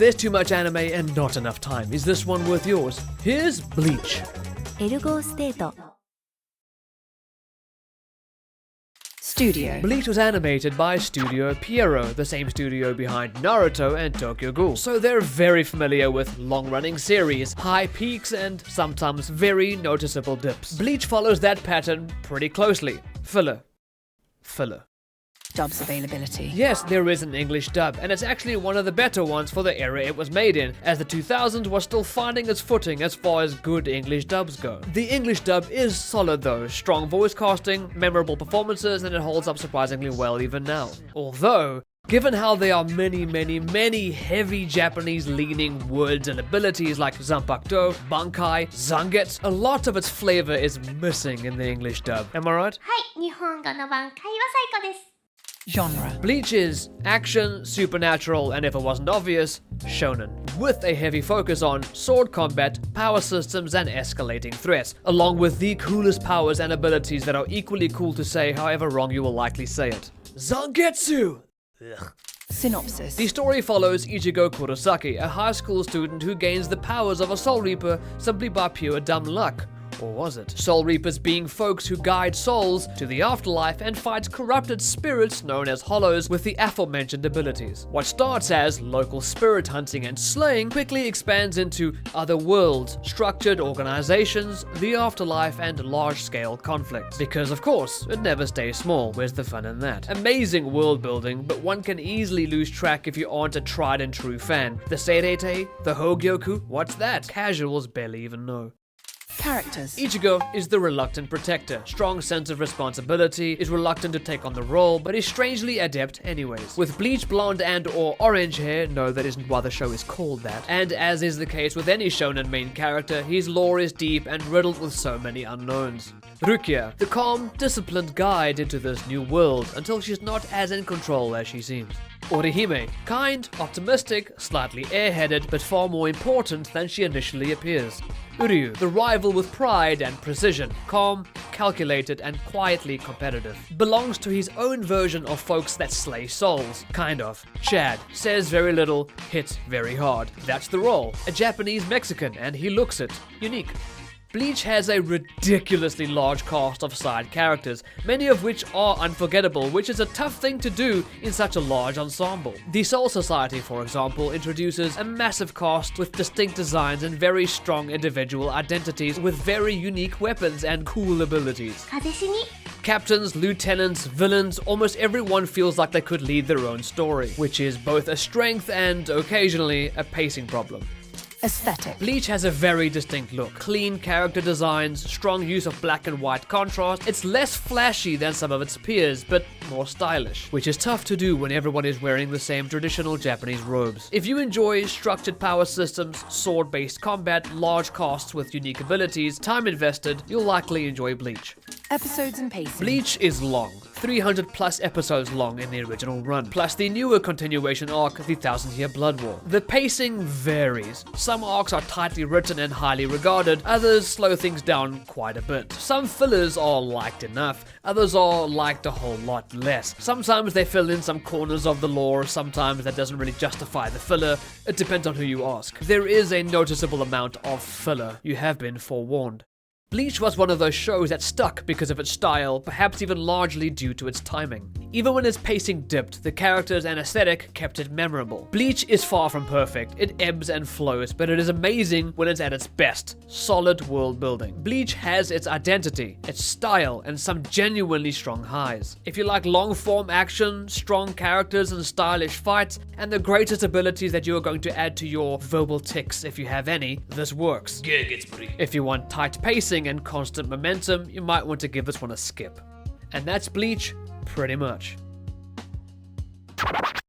there's too much anime and not enough time. Is this one worth yours? Here's Bleach. Ergo State. Studio. Bleach was animated by Studio Pierrot, the same studio behind Naruto and Tokyo Ghoul, so they're very familiar with long-running series, high peaks, and sometimes very noticeable dips. Bleach follows that pattern pretty closely. Filler. Dubs availability. Yes, there is an English dub, and it's actually one of the better ones for the era it was made in, as the 2000s was still finding its footing as far as good English dubs go. The English dub is solid though, strong voice casting, memorable performances, and it holds up surprisingly well even now. Although, given how there are many heavy Japanese-leaning words and abilities like Zanpakutō, Bankai, Zangetsu, a lot of its flavor is missing in the English dub. Am I right? はい、日本語の挽回は最高です。 Genre. Bleach is action, supernatural, and if it wasn't obvious, shonen, with a heavy focus on sword combat, power systems, and escalating threats, along with the coolest powers and abilities that are equally cool to say however wrong you will likely say it. Zangetsu! Ugh. Synopsis. The story follows Ichigo Kurosaki, a high school student who gains the powers of a Soul Reaper simply by pure dumb luck. Or was it? Soul Reapers being folks who guide souls to the afterlife and fight corrupted spirits known as hollows with the aforementioned abilities. What starts as local spirit hunting and slaying quickly expands into other worlds, structured organizations, the afterlife, and large-scale conflicts. Because of course, it never stays small. Where's the fun in that? Amazing world building, but one can easily lose track if you aren't a tried and true fan. The Seirei, the Hogyoku, what's that? Casuals barely even know. Characters. Ichigo is the reluctant protector. Strong sense of responsibility, is reluctant to take on the role, but is strangely adept anyways. With bleached blonde and or orange hair, no, that isn't why the show is called that. And as is the case with any shonen main character, his lore is deep and riddled with so many unknowns. Rukia, the calm, disciplined guide into this new world until she's not as in control as she seems. Orihime, kind, optimistic, slightly airheaded, but far more important than she initially appears. Uryu, the rival with pride and precision, calm, calculated, and quietly competitive. Belongs to his own version of folks that slay souls, kind of. Chad, says very little, hits very hard. That's the role. A Japanese Mexican, and he looks it. Unique. Bleach has a ridiculously large cast of side characters, many of which are unforgettable, which is a tough thing to do in such a large ensemble. The Soul Society, for example, introduces a massive cast with distinct designs and very strong individual identities with very unique weapons and cool abilities. 風しに Captains, lieutenants, villains, almost everyone feels like they could lead their own story, which is both a strength and, occasionally, a pacing problem. Aesthetic. Bleach has a very distinct look. Clean character designs, strong use of black and white contrast. It's less flashy than some of its peers, but more stylish, which is tough to do when everyone is wearing the same traditional Japanese robes. If you enjoy structured power systems, sword-based combat, large casts with unique abilities, time invested, you'll likely enjoy Bleach. Episodes and pacing. Bleach is long. 300 plus episodes long in the original run, plus the newer continuation arc, the 1000-Year Blood War. The pacing varies. Some arcs are tightly written and highly regarded, others slow things down quite a bit. Some fillers are liked enough, others are liked a whole lot less. Sometimes they fill in some corners of the lore, sometimes that doesn't really justify the filler. It depends on who you ask. There is a noticeable amount of filler. You have been forewarned. Bleach was one of those shows that stuck because of its style, perhaps even largely due to its timing. Even when its pacing dipped, the characters and aesthetic kept it memorable. Bleach is far from perfect, it ebbs and flows, but it is amazing when it's at its best. Solid world building. Bleach has its identity, its style, and some genuinely strong highs. If you like long-form action, strong characters and stylish fights, and the greatest abilities that you are going to add to your verbal tics if you have any, this works. If you want tight pacing and constant momentum, you might want to give this one a skip. And that's Bleach, pretty much.